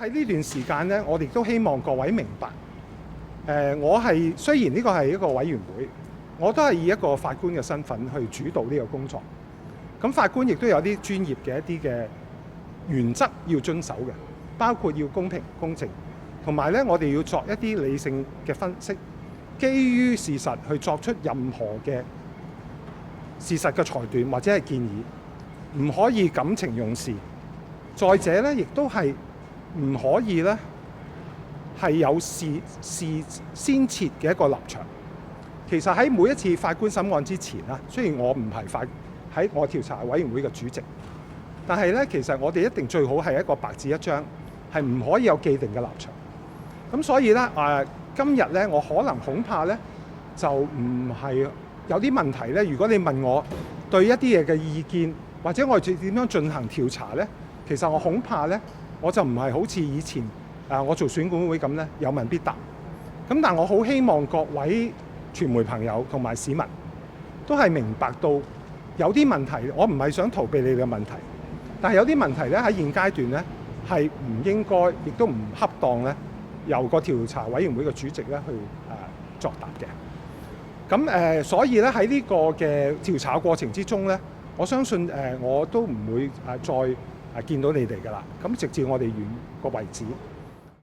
喺呢段時間咧，我哋都希望各位明白，我係雖然呢個係一個委員會，我都係以一個法官嘅身份去主導呢個工作。咁法官亦都有啲專業嘅一啲嘅原則要遵守嘅，包括要公平公正，同埋咧我哋要作一啲理性嘅分析，基於事實去作出任何嘅事實嘅裁斷或者係建議，唔可以感情用事。再者咧，亦都係唔可以咧係有事先設嘅一個立場。其實喺每一次法官審案之前啦，雖然我唔係喺我調查委員會嘅主席，但係咧其實我哋一定最好係一個白紙一張，係唔可以有既定嘅立場。咁所以咧今日咧我恐怕咧就唔係有啲問題咧。如果你問我對一啲嘢嘅意見，或者我哋點樣進行調查咧，其實我恐怕咧我就唔係好似以前我做選管會咁咧有問必答。咁但我好希望各位傳媒朋友同埋市民都係明白到有啲問題，我唔係想逃避你哋嘅問題，但係有啲問題咧喺現階段咧係唔應該，亦都唔恰當咧由個調查委員會嘅主席咧去作答嘅。咁所以咧喺呢個嘅調查過程之中咧，我相信我都唔會再見到你哋㗎啦。咁直至我哋完個為止。